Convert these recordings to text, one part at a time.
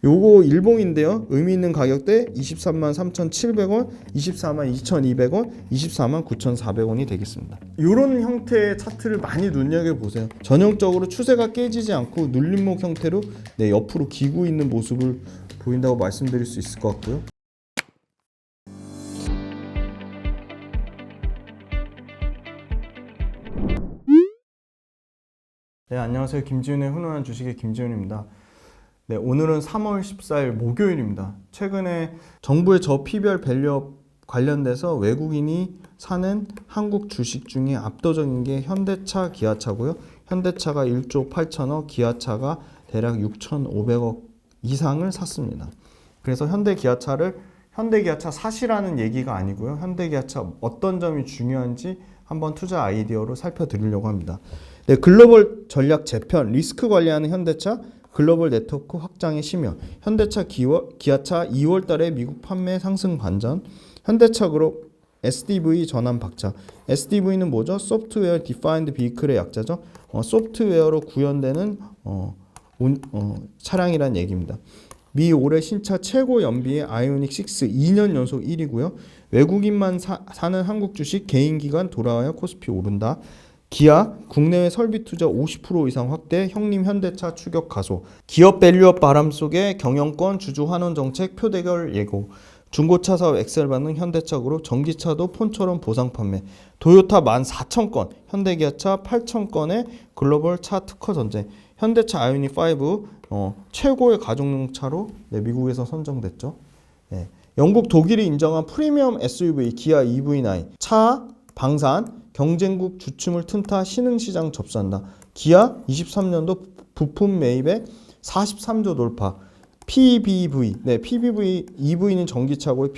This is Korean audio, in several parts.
요거 일봉인데요. 의미 있는 가격대 23만 3,700원, 24만 2,200원, 24만 9,400원이 되겠습니다. 이런 형태의 차트를 많이 눈여겨보세요. 전형적으로 추세가 깨지지 않고 눌림목 형태로 옆으로 기고 있는 모습을 보인다고 말씀드릴 수 있을 것 같고요. 네, 안녕하세요. 김지훈의 훈훈한 주식의 김지훈입니다. 네, 오늘은 3월 14일 목요일입니다. 최근에 정부의 저 PBR 밸류업 관련돼서 외국인이 사는 한국 주식 중에 압도적인 게 현대차, 기아차고요. 현대차가 1조 8천억, 기아차가 대략 6,500억 이상을 샀습니다. 그래서 현대기아차 사시라는 얘기가 아니고요. 현대기아차 어떤 점이 중요한지 한번 투자 아이디어로 살펴드리려고 합니다. 네, 글로벌 전략 재편, 리스크 관리하는 현대차, 글로벌 네트워크 확장에 심여, 현대차 기아차 2월 달에 미국 판매 상승 반전, 현대차 그룹 SDV 전환 박차. SDV는 뭐죠? 소프트웨어 디파인드 비클의 약자죠. 소프트웨어로 구현되는 차량이란 얘기입니다. 미 올해 신차 최고 연비의 아이오닉 6 2년 연속 1위고요. 외국인만 사는 한국 주식 개인 기관 돌아와야 코스피 오른다. 기아 국내외 설비 투자 50% 이상 확대, 형님 현대차 추격 가소. 기업 밸류업 바람 속에 경영권 주주 환원 정책 표대결 예고. 중고차 사업 엑셀 받는 현대차 그룹, 전기차도 폰처럼 보상 판매. 도요타 14,000건, 현대기아차 8,000건의 글로벌 차 특허 전쟁. 현대차 아이오닉 5 최고의 가정용 차로 미국에서 선정됐죠. 네. 영국 독일이 인정한 프리미엄 SUV 기아 EV9 차 방산 경쟁국 주춤을 튼타 신흥시장 접수한다. 기아 23년도 부품 매입액 43조 돌파. PBV, EV는 전기차고요.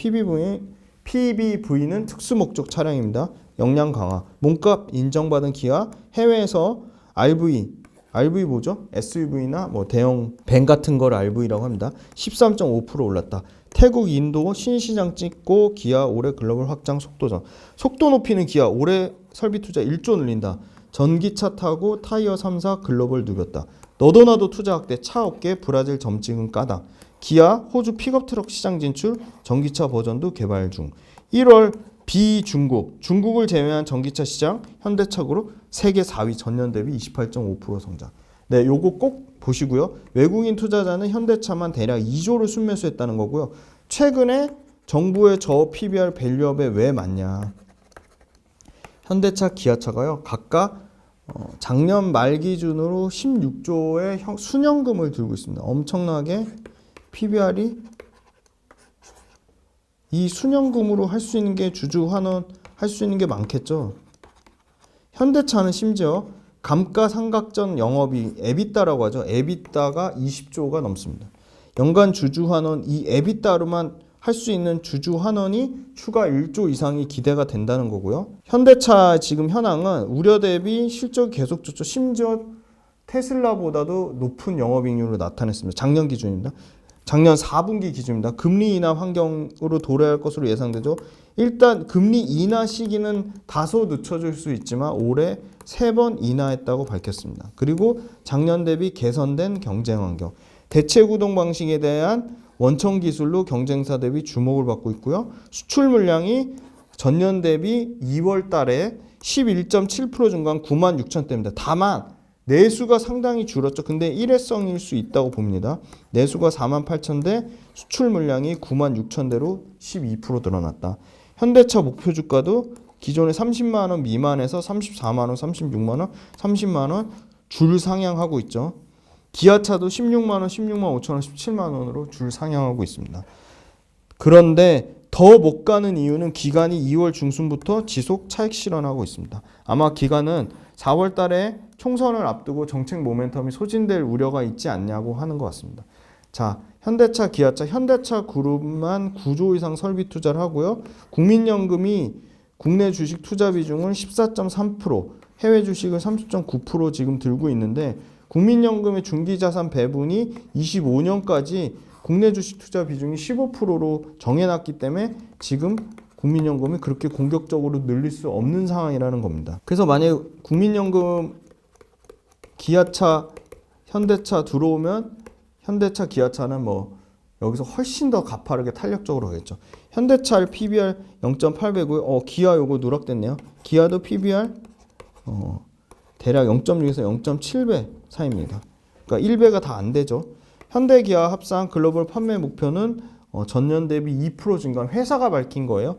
PBV는 특수목적 차량입니다. 역량 강화. 몸값 인정받은 기아, 해외에서 RV 뭐죠? SUV나 대형 밴 같은 걸 RV라고 합니다. 13.5% 올랐다. 태국, 인도 신시장 찍고 기아 올해 글로벌 확장 속도전. 속도 높이는 기아 올해 설비 투자 1조 늘린다. 전기차 타고 타이어 3사 글로벌 누볐다. 너도나도 투자 확대 차 업계 브라질 점 찍은 까당. 기아 호주 픽업 트럭 시장 진출 전기차 버전도 개발 중. 1월 중국을 제외한 전기차 시장 현대차 그룹 세계 4위 전년 대비 28.5% 성장. 네, 요거 꼭 보시고요. 외국인 투자자는 현대차만 대략 2조를 순매수했다는 거고요. 최근에 정부의 저 PBR 밸류업에 왜 맞냐? 현대차, 기아차가요. 각각 작년 말 기준으로 16조의 순연금을 들고 있습니다. 엄청나게 PBR이 이 순연금으로 할 수 있는 게 주주 환원 할 수 있는 게 많겠죠. 현대차는 심지어 감가상각전 영업이 에비타라고 하죠. 에비타가 20조가 넘습니다. 연간 주주 환원 이 에비타로만 할 수 있는 주주 환원이 추가 1조 이상이 기대가 된다는 거고요. 현대차 지금 현황은 우려 대비 실적이 계속 좋죠. 심지어 테슬라보다도 높은 영업이익률을 나타냈습니다. 작년 기준입니다. 작년 4분기 기준입니다. 금리 인하 환경으로 도래할 것으로 예상되죠. 일단 금리 인하 시기는 다소 늦춰질 수 있지만 올해 3번 인하했다고 밝혔습니다. 그리고 작년 대비 개선된 경쟁 환경, 대체 구동 방식에 대한 원천 기술로 경쟁사 대비 주목을 받고 있고요. 수출 물량이 전년 대비 2월 달에 11.7% 증가한 96,000대입니다. 다만 내수가 상당히 줄었죠. 근데 일회성일 수 있다고 봅니다. 내수가 48,000대, 수출 물량이 96,000대로 12% 늘어났다. 현대차 목표 주가도 기존의 30만 원 미만에서 34만 원, 36만 원, 30만 원 줄 상향하고 있죠. 기아차도 16만 원, 16만 5천 원, 17만 원으로 줄 상향하고 있습니다. 그런데 더 못 가는 이유는 기간이 2월 중순부터 지속 차익 실현하고 있습니다. 아마 기간은 4월 달에 총선을 앞두고 정책 모멘텀이 소진될 우려가 있지 않냐고 하는 것 같습니다. 자, 현대차, 기아차, 현대차 그룹만 9조 이상 설비 투자를 하고요. 국민연금이 국내 주식 투자 비중을 14.3%, 해외 주식을 30.9% 지금 들고 있는데 국민연금의 중기자산 배분이 25년까지 국내 주식 투자 비중이 15%로 정해놨기 때문에 지금 국민연금이 그렇게 공격적으로 늘릴 수 없는 상황이라는 겁니다. 그래서 만약에 국민연금, 기아차, 현대차 들어오면 현대차, 기아차는 뭐 여기서 훨씬 더 가파르게 탄력적으로 가겠죠. 현대차 PBR 0.8배고요. 기아 요거 누락됐네요. 기아도 PBR 대략 0.6에서 0.7배 사이입니다. 그러니까 1배가 다 안 되죠. 현대 기아 합산 글로벌 판매 목표는 전년 대비 2% 증가한 회사가 밝힌 거예요.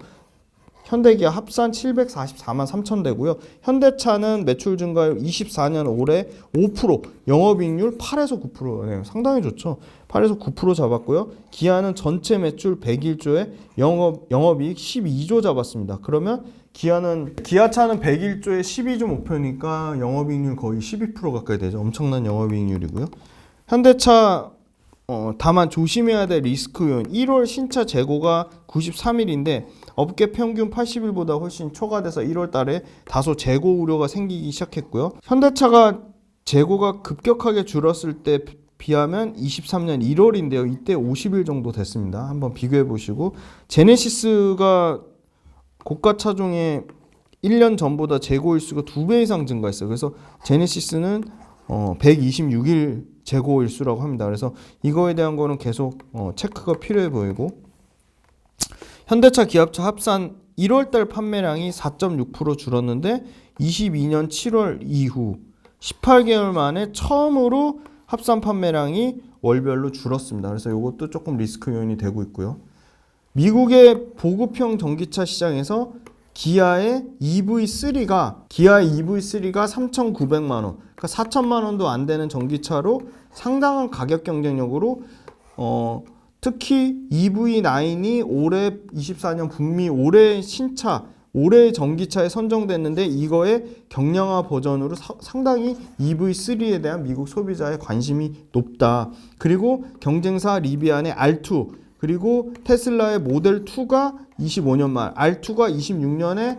현대기아 합산 744만 3천 대고요. 현대차는 매출 증가율 24년 올해 5%, 영업이익률 8에서 9%. 네, 상당히 좋죠. 8에서 9% 잡았고요. 기아는 전체 매출 101조에 영업이익 12조 잡았습니다. 그러면 기아차는 101조에 12조 목표니까 영업이익률 거의 12% 가까이 되죠. 엄청난 영업이익률이고요. 현대차 다만 조심해야 될 리스크 요인 1월 신차 재고가 93일인데 업계 평균 80일보다 훨씬 초과돼서 1월 달에 다소 재고 우려가 생기기 시작했고요. 현대차가 재고가 급격하게 줄었을 때 비하면 23년 1월인데요. 이때 50일 정도 됐습니다. 한번 비교해 보시고 제네시스가 고가 차종의 1년 전보다 재고 일수가 2배 이상 증가했어요. 그래서 제네시스는 126일 재고 일수라고 합니다. 그래서 이거에 대한 거는 계속 체크가 필요해 보이고 현대차, 기아차 합산 1월달 판매량이 4.6% 줄었는데 22년 7월 이후 18개월 만에 처음으로 합산 판매량이 월별로 줄었습니다. 그래서 이것도 조금 리스크 요인이 되고 있고요. 미국의 보급형 전기차 시장에서 기아의 EV3가 3,900만 원, 그러니까 4천만 원도 안 되는 전기차로 상당한 가격 경쟁력으로 특히 EV9이 올해 24년 북미 올해 신차, 올해의 전기차에 선정됐는데 이거의 경량화 버전으로 상당히 EV3에 대한 미국 소비자의 관심이 높다. 그리고 경쟁사 리비안의 R2 그리고 테슬라의 모델 2가 25년 말, R2가 26년에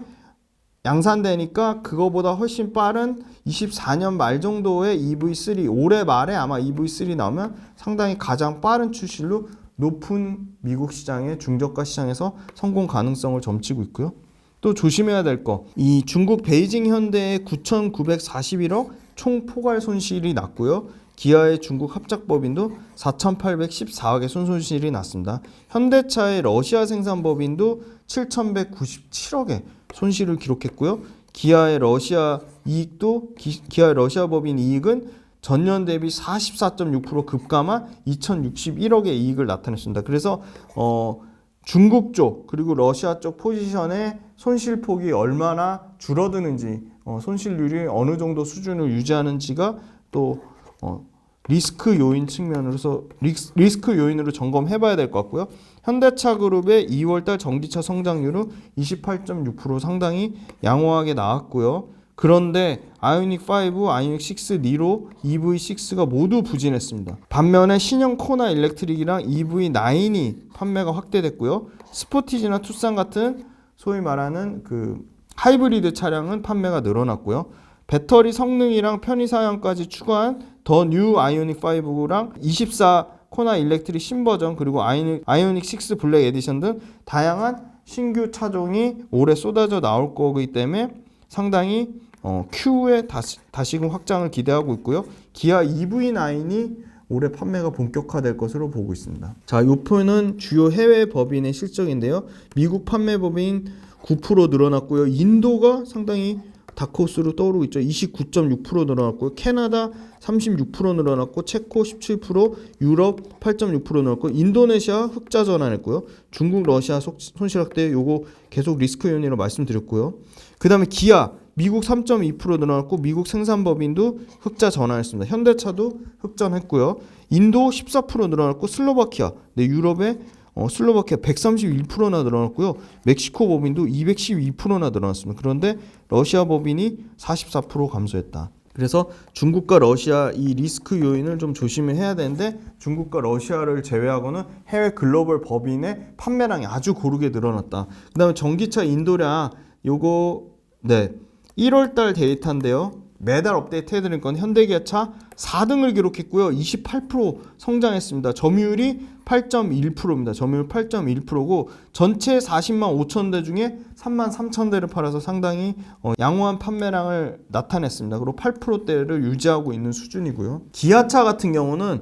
양산되니까 그거보다 훨씬 빠른 24년 말 정도의 EV3, 올해 말에 아마 EV3 나오면 상당히 가장 빠른 출시로 높은 미국 시장의 중저가 시장에서 성공 가능성을 점치고 있고요. 또 조심해야 될 거, 이 중국 베이징 현대의 9,941억 총 포괄 손실이 났고요. 기아의 중국 합작법인도 4,814억의 손실이 났습니다. 현대차의 러시아 생산법인도 7,197억의 손실을 기록했고요. 기아의 러시아 법인 이익은 전년 대비 44.6% 급감한 2,061억의 이익을 나타냈습니다. 그래서 중국 쪽 그리고 러시아 쪽 포지션의 손실폭이 얼마나 줄어드는지 손실률이 어느 정도 수준을 유지하는지가 또 리스크 요인 측면으로서 리스크 요인으로 점검해 봐야 될 것 같고요. 현대차 그룹의 2월달 전기차 성장률은 28.6% 상당히 양호하게 나왔고요. 그런데 아이오닉 5, 아이오닉 6, 니로, EV6가 모두 부진했습니다. 반면에 신형 코나 일렉트릭이랑 EV9이 판매가 확대됐고요. 스포티지나 투싼 같은 소위 말하는 그 하이브리드 차량은 판매가 늘어났고요. 배터리 성능이랑 편의 사양까지 추가한 더 뉴 아이오닉 5랑 24 코나 일렉트릭 신버전 그리고 아이오닉 6 블랙 에디션 등 다양한 신규 차종이 올해 쏟아져 나올 거기 때문에 상당히 Q의 다시금 확장을 기대하고 있고요. 기아 EV9이 올해 판매가 본격화될 것으로 보고 있습니다. 자, 이 표는 주요 해외 법인의 실적인데요. 미국 판매 법인 9% 늘어났고요. 인도가 상당히 다크호스로 떠오르고 있죠. 29.6% 늘어났고요. 캐나다 36% 늘어났고, 체코 17%, 유럽 8.6% 늘어났고, 인도네시아 흑자 전환했고요. 중국, 러시아 손실 확대 요거 계속 리스크 요인으로 말씀드렸고요. 그 다음에 기아 미국 3.2% 늘어났고, 미국 생산법인도 흑자 전환했습니다. 현대차도 흑전했고요. 인도 14% 늘어났고, 슬로바키아, 네, 유럽의 슬로바키아 131%나 늘어났고요. 멕시코 법인도 212%나 늘어났습니다. 그런데 러시아 법인이 44% 감소했다. 그래서 중국과 러시아 이 리스크 요인을 좀 조심해야 되는데 중국과 러시아를 제외하고는 해외 글로벌 법인의 판매량이 아주 고르게 늘어났다. 그 다음에 전기차 인도량 요거 1월달 데이터인데요. 매달 업데이트 해드릴 건 현대기아차 4등을 기록했고요. 28% 성장했습니다. 점유율이 8.1%입니다. 점유율 8.1%고 전체 40만 5천 대 중에 3만 3천 대를 팔아서 상당히 양호한 판매량을 나타냈습니다. 그리고 8%대를 유지하고 있는 수준이고요. 기아차 같은 경우는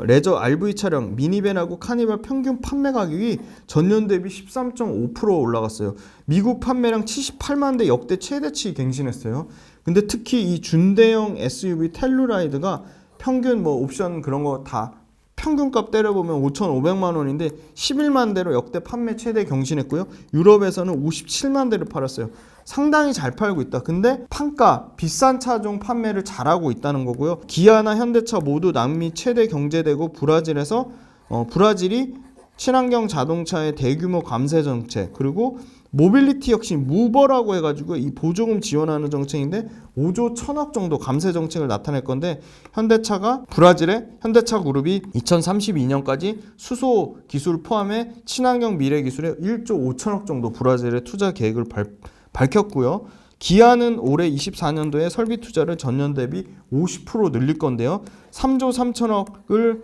레저 RV 차량 미니밴하고 카니발 평균 판매 가격이 전년 대비 13.5% 올라갔어요. 미국 판매량 78만 대 역대 최대치 갱신했어요. 근데 특히 이 준대형 SUV 텔루라이드가 평균 뭐 옵션 그런 거 다 평균값 때려보면 5,500만 원인데 11만 대로 역대 판매 최대 경신했고요. 유럽에서는 57만 대를 팔았어요. 상당히 잘 팔고 있다. 근데 판가 비싼 차종 판매를 잘하고 있다는 거고요. 기아나 현대차 모두 남미 최대 경제대국 브라질에서 브라질이 친환경 자동차의 대규모 감세 정책, 그리고 모빌리티 역시 무버라고 해가지고 이 보조금 지원하는 정책인데 5조 1천억 정도 감세 정책을 나타낼 건데, 현대차가 브라질의 현대차 그룹이 2032년까지 수소 기술 포함해 친환경 미래 기술에 1조 5천억 정도 브라질에 투자 계획을 밝혔고요. 기아는 올해 24년도에 설비 투자를 전년 대비 50% 늘릴 건데요. 3조 3천억을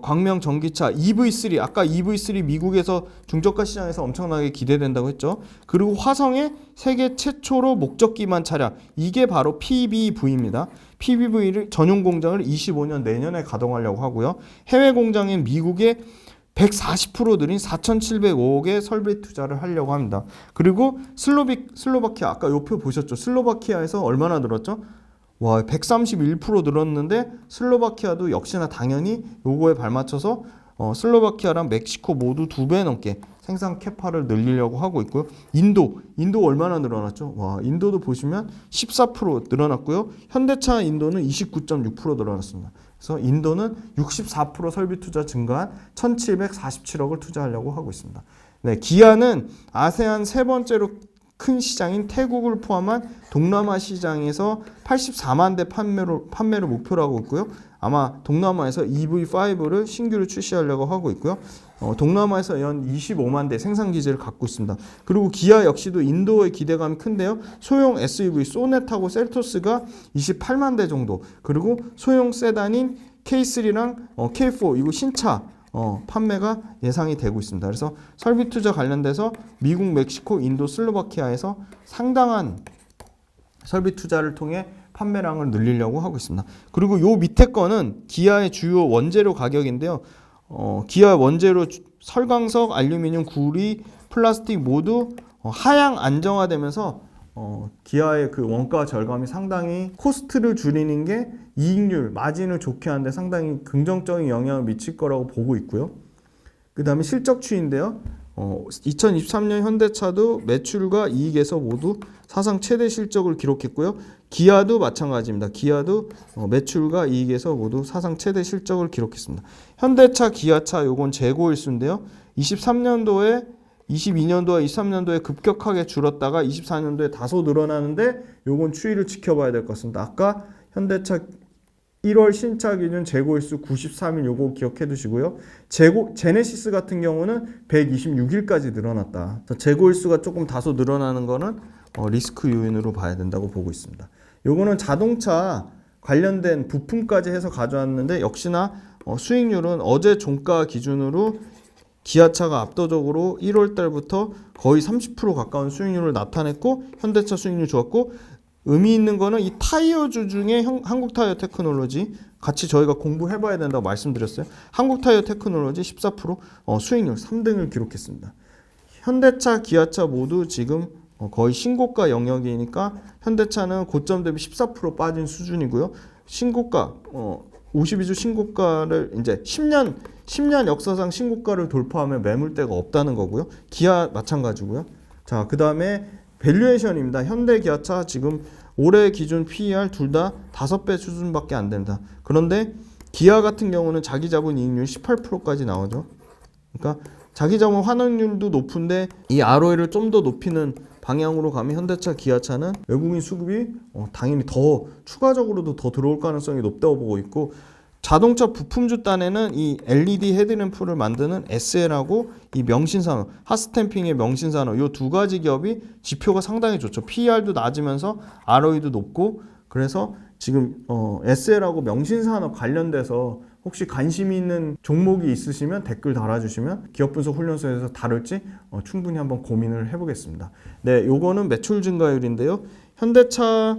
광명 전기차 EV3, 아까 EV3 미국에서 중저가 시장에서 엄청나게 기대된다고 했죠. 그리고 화성의 세계 최초로 목적기만 차량, 이게 바로 PBV입니다. PBV를 전용 공장을 25년 내년에 가동하려고 하고요. 해외 공장인 미국의 140% 늘린 4,705억의 설비 투자를 하려고 합니다. 그리고 슬로바키아, 아까 요 표 보셨죠? 슬로바키아에서 얼마나 늘었죠? 와, 131% 늘었는데 슬로바키아도 역시나 당연히 요거에 발맞춰서 슬로바키아랑 멕시코 모두 2배 넘게 생산 캐파를 늘리려고 하고 있고요. 인도 얼마나 늘어났죠? 와, 인도도 보시면 14% 늘어났고요. 현대차 인도는 29.6% 늘어났습니다. 그래서 인도는 64% 설비 투자 증가한 1,747억을 투자하려고 하고 있습니다. 네, 기아는 아세안 세 번째로 큰 시장인 태국을 포함한 동남아 시장에서 84만 대 판매를 목표로 하고 있고요. 아마 동남아에서 EV5를 신규로 출시하려고 하고 있고요. 동남아에서 연 25만 대 생산 기지를 갖고 있습니다. 그리고 기아 역시도 인도의 기대감이 큰데요. 소형 SUV 소넷하고 셀토스가 28만 대 정도, 그리고 소형 세단인 K3랑 K4 이거 신차 판매가 예상이 되고 있습니다. 그래서 설비 투자 관련돼서 미국, 멕시코, 인도, 슬로바키아에서 상당한 설비 투자를 통해 판매량을 늘리려고 하고 있습니다. 그리고 요 밑에 거는 기아의 주요 원재료 가격인데요. 기아 원재료 설광석, 알루미늄, 구리, 플라스틱 모두 하향 안정화되면서 기아의 그 원가 절감이 상당히 코스트를 줄이는 게 이익률, 마진을 좋게 하는데 상당히 긍정적인 영향을 미칠 거라고 보고 있고요. 그 다음에 실적 추이인데요. 2023년 현대차도 매출과 이익에서 모두 사상 최대 실적을 기록했고요. 기아도 마찬가지입니다. 기아도 매출과 이익에서 모두 사상 최대 실적을 기록했습니다. 현대차, 기아차 요건 재고일수인데요. 23년도에 22년도와 23년도에 급격하게 줄었다가 24년도에 다소 늘어나는데 요건 추이를 지켜봐야 될 것 같습니다. 아까 현대차 1월 신차 기준 재고일수 93일 요거 기억해 두시고요. 제네시스 같은 경우는 126일까지 늘어났다. 재고일수가 조금 다소 늘어나는 거는 리스크 요인으로 봐야 된다고 보고 있습니다. 요거는 자동차 관련된 부품까지 해서 가져왔는데 역시나 수익률은 어제 종가 기준으로 기아차가 압도적으로 1월 달부터 거의 30% 가까운 수익률을 나타냈고, 현대차 수익률 좋았고, 의미 있는 거는 이 타이어주 중에 한국타이어 테크놀로지 같이 저희가 공부해봐야 된다고 말씀드렸어요. 한국타이어 테크놀로지 14% 수익률 3등을 기록했습니다. 현대차, 기아차 모두 지금 거의 신고가 영역이니까 현대차는 고점 대비 14% 빠진 수준이고요. 신고가 52주 신고가를 이제 10년 역사상 신고가를 돌파하면 매물대가 없다는 거고요. 기아 마찬가지고요. 자, 그 다음에 밸류에이션입니다. 현대, 기아차 지금 올해 기준 PER 둘 다 5배 수준밖에 안 된다. 그런데 기아 같은 경우는 자기 자본 이익률 18%까지 나오죠. 그러니까 자기 자본 환원율도 높은데 이 ROE를 좀 더 높이는 방향으로 가면 현대차, 기아차는 외국인 수급이 당연히 더 추가적으로도 더 들어올 가능성이 높다고 보고 있고, 자동차 부품주 딴에는 이 LED 헤드램프를 만드는 SL하고 이 명신산업, 핫스탬핑의 명신산업 이 두 가지 기업이 지표가 상당히 좋죠. PER도 낮으면서 ROE도 높고, 그래서 지금 SL하고 명신산업 관련돼서 혹시 관심이 있는 종목이 있으시면 댓글 달아주시면 기업분석 훈련소에서 다룰지 충분히 한번 고민을 해보겠습니다. 네, 요거는 매출 증가율인데요. 현대차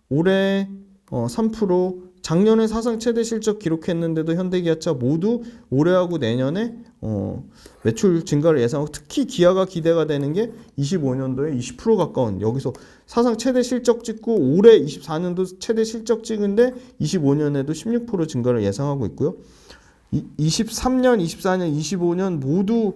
올해 3%, 작년에 사상 최대 실적 기록했는데도 현대기아차 모두 올해하고 내년에 매출 증가를 예상하고, 특히 기아가 기대가 되는 게 25년도에 20% 가까운, 여기서 사상 최대 실적 찍고 올해 24년도 최대 실적 찍은데 25년에도 16% 증가를 예상하고 있고요. 23년, 24년, 25년 모두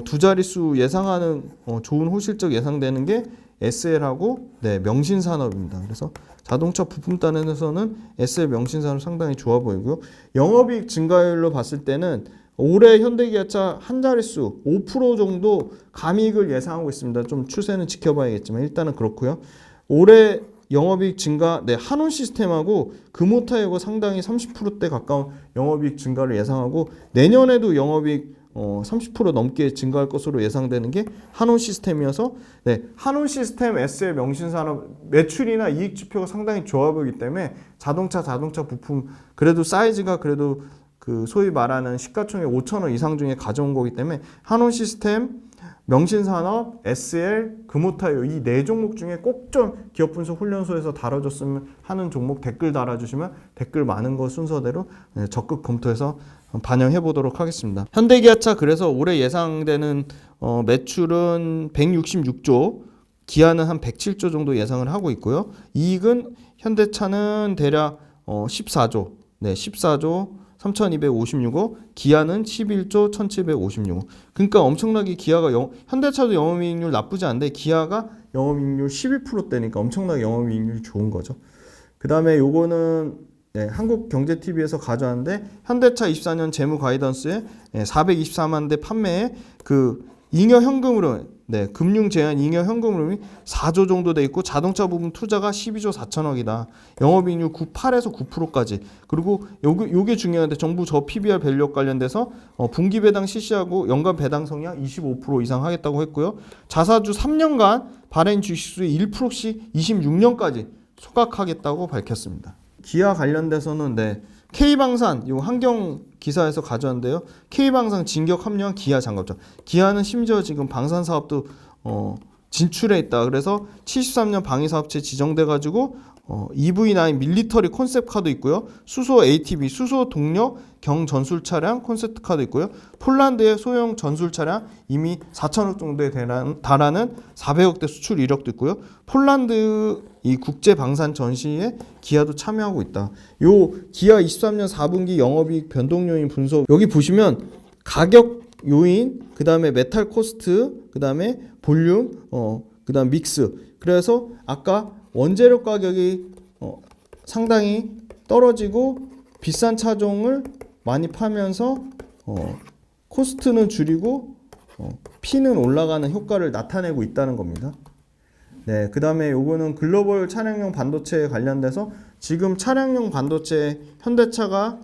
두 자릿수 예상하는 좋은 호실적 예상되는 게 SL하고 명신산업입니다. 그래서 자동차 부품단에서는 SL 명신산업 상당히 좋아 보이고요. 영업이익 증가율로 봤을 때는 올해 현대기아차 한 자릿수 5% 정도 감이익을 예상하고 있습니다. 좀 추세는 지켜봐야겠지만 일단은 그렇고요. 올해 영업이익 증가, 한온 시스템하고 금호타이어가 상당히 30%대 가까운 영업이익 증가를 예상하고, 내년에도 영업이익 30% 넘게 증가할 것으로 예상되는 게 한온 시스템이어서, 한온 시스템, SL 명신산업 매출이나 이익 지표가 상당히 좋아 보이기 때문에 자동차 부품 그래도 사이즈가 그래도 그 소위 말하는 시가총액 5천억 이상 중에 가져온 거기 때문에 한온 시스템, 명신산업, SL, 금호타이어 이 네 종목 중에 꼭 좀 기업 분석 훈련소에서 다뤄줬으면 하는 종목 댓글 달아주시면 댓글 많은 거 순서대로 적극 검토해서 반영해 보도록 하겠습니다. 현대기아차 그래서 올해 예상되는 매출은 166조, 기아는 한 107조 정도 예상을 하고 있고요. 이익은 현대차는 대략 14조, 14조 3,256억, 기아는 11조 1,756억. 그러니까 엄청나게 기아가 현대차도 영업이익률 나쁘지 않은데 기아가 영업이익률 11%대니까 엄청나게 영업이익률이 좋은 거죠. 그 다음에 요거는 한국경제TV에서 가져왔는데, 현대차 24년 재무 가이던스에 424만 대 판매에 그 잉여 현금으로 금융 제한 잉여 현금으로 4조 정도 돼 있고, 자동차 부분 투자가 12조 4천억이다. 영업이익률 8에서 9%까지. 그리고 요게 중요한데, 정부 저 PBR 밸류업 관련돼서 분기 배당 실시하고 연간 배당 성향 25% 이상 하겠다고 했고요. 자사주 3년간 발행 주식수의 1%씩 26년까지 소각하겠다고 밝혔습니다. 기아 관련돼서는 K방산, 요 환경 기사에서 가져왔는데요. K방산 진격 합류한 기아 장갑차. 기아는 심지어 지금 방산 사업도 진출해 있다. 그래서 73년 방위사업체 지정돼 가지고 EV9 밀리터리 콘셉트카도 있고요. 수소 ATV, 수소 동력 경전술 차량 콘셉트카도 있고요. 폴란드의 소형 전술 차량 이미 4천억 정도에 달하는 400억대 수출 이력도 있고요. 폴란드 이 국제 방산 전시에 기아도 참여하고 있다. 요 기아 23년 4분기 영업이익 변동 요인 분석, 여기 보시면 가격 요인, 그 다음에 메탈 코스트, 그 다음에 볼륨, 그 다음 믹스. 그래서 아까 원재료 가격이 상당히 떨어지고 비싼 차종을 많이 파면서 코스트는 줄이고 P는 올라가는 효과를 나타내고 있다는 겁니다. 그 다음에 요거는 글로벌 차량용 반도체에 관련돼서 지금 차량용 반도체 현대차가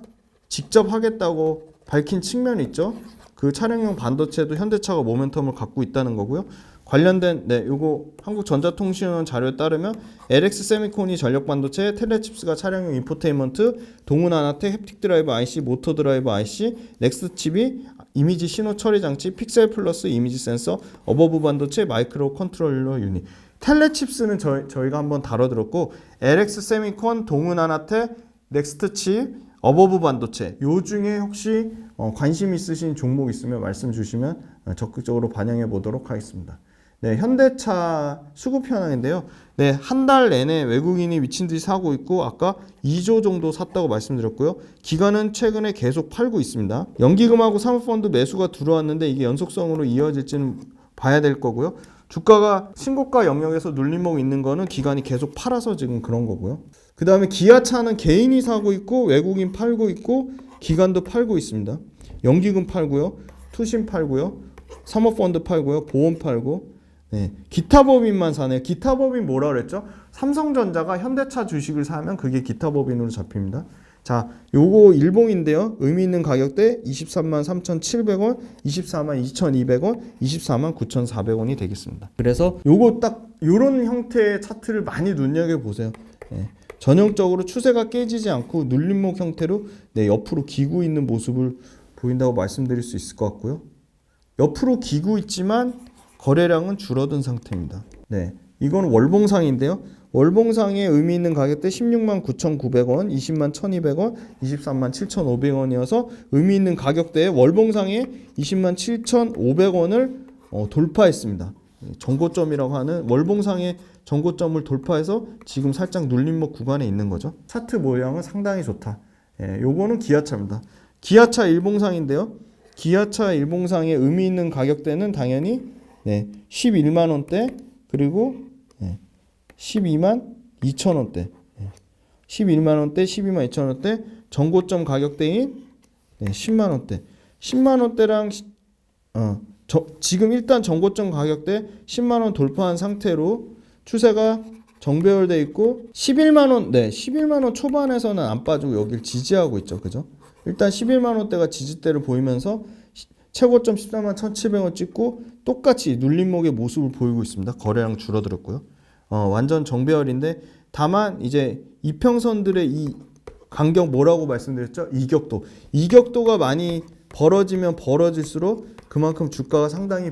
직접 하겠다고 밝힌 측면이 있죠. 그 차량용 반도체도 현대차가 모멘텀을 갖고 있다는 거고요. 관련된 요거 한국전자통신원 자료에 따르면 LX 세미콘이 전력 반도체, 텔레칩스가 차량용 인포테인먼트, 동훈하나텍 햅틱 드라이브 IC, 모터 드라이브 IC, 넥스트 칩이 이미지 신호 처리 장치, 픽셀 플러스 이미지 센서, 어버브 반도체, 마이크로 컨트롤러 유닛. 텔레칩스는 저희가 한번 다뤄들었고, LX 세미콘, 동훈하나텍, 넥스트 칩, 어버브 반도체, 요 중에 혹시 관심 있으신 종목 있으면 말씀 주시면 적극적으로 반영해 보도록 하겠습니다. 현대차 수급 현황인데요. 한 달 내내 외국인이 미친 듯이 사고 있고, 아까 2조 정도 샀다고 말씀드렸고요. 기관은 최근에 계속 팔고 있습니다. 연기금하고 사모펀드 매수가 들어왔는데 이게 연속성으로 이어질지는 봐야 될 거고요. 주가가 신고가 영역에서 눌림목 있는 거는 기관이 계속 팔아서 지금 그런 거고요. 그 다음에 기아차는 개인이 사고 있고, 외국인 팔고 있고, 기관도 팔고 있습니다. 연기금 팔고요, 투신 팔고요, 사모펀드 팔고요, 보험 팔고, 기타 법인만 사네요. 기타 법인 뭐라 그랬죠? 삼성전자가 현대차 주식을 사면 그게 기타 법인으로 잡힙니다. 자, 요거 일봉인데요. 의미 있는 가격대 23만 3,700원, 24만 2,200원, 24만 9,400원이 되겠습니다. 그래서 요거 딱 요런 형태의 차트를 많이 눈여겨보세요. 전형적으로 추세가 깨지지 않고 눌림목 형태로 옆으로 기고 있는 모습을 보인다고 말씀드릴 수 있을 것 같고요. 옆으로 기고 있지만 거래량은 줄어든 상태입니다. 이건 월봉상인데요. 월봉상의 의미 있는 가격대 16만 9,900원, 20만 1,200원, 23만 7,500원이어서 의미 있는 가격대에 월봉상의 20만 7,500원을 돌파했습니다. 전고점이라고 하는 월봉상의 전고점을 돌파해서 지금 살짝 눌림목 구간에 있는 거죠. 차트 모양은 상당히 좋다. 요거는 기아차입니다. 기아차 일봉상인데요. 기아차 일봉상의 의미 있는 가격대는 당연히 11만 원대 그리고 12만 2천 원대, 11만 원대, 12만 2천 원대, 전고점 가격대인 10만 원대, 10만 원대랑 지금 일단 전고점 가격대 10만 원 돌파한 상태로 추세가 정배열돼 있고 11만 원, 11만 원 초반에서는 안 빠지고 여기를 지지하고 있죠, 그죠? 일단 11만 원대가 지지대를 보이면서 최고점 14만 1,700원 찍고 똑같이 눌림목의 모습을 보이고 있습니다. 거래량 줄어들었고요. 완전 정배열인데 다만 이제 이평선들의 이 간격 뭐라고 말씀드렸죠? 이격도가 많이 벌어지면 벌어질수록 그만큼 주가가 상당히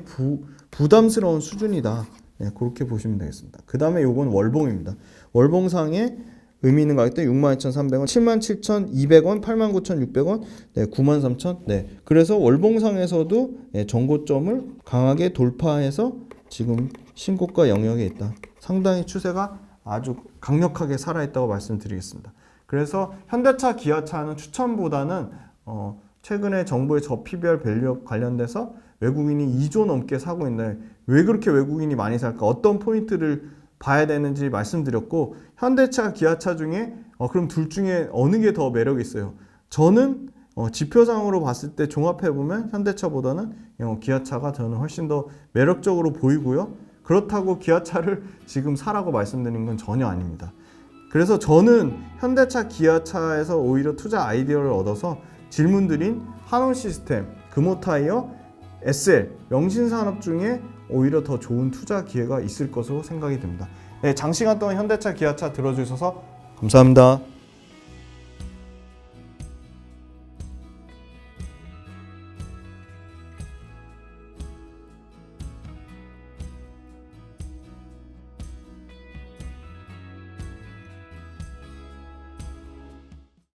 부담스러운 수준이다. 그렇게 보시면 되겠습니다. 그 다음에 요건 월봉입니다. 월봉상의 의미 있는 가격대 62,300원, 77,200원, 89,600원, 93,000. 그래서 월봉상에서도 전고점을 강하게 돌파해서 지금 신고가 영역에 있다. 상당히 추세가 아주 강력하게 살아있다고 말씀드리겠습니다. 그래서 현대차, 기아차는 추천보다는 최근에 정부의 저PBR 밸류 관련돼서 외국인이 2조 넘게 사고 있는데 왜 그렇게 외국인이 많이 살까? 어떤 포인트를 봐야 되는지 말씀드렸고 현대차, 기아차 중에 그럼 둘 중에 어느 게 더 매력이 있어요? 저는 지표상으로 봤을 때 종합해보면 현대차보다는 기아차가 저는 훨씬 더 매력적으로 보이고요. 그렇다고 기아차를 지금 사라고 말씀드리는 건 전혀 아닙니다. 그래서 저는 현대차, 기아차에서 오히려 투자 아이디어를 얻어서 질문드린 한원시스템, 금호타이어, SL, 영신산업 중에 오히려 더 좋은 투자 기회가 있을 것으로 생각이 듭니다. 장시간 동안 현대차, 기아차 들어주셔서 감사합니다.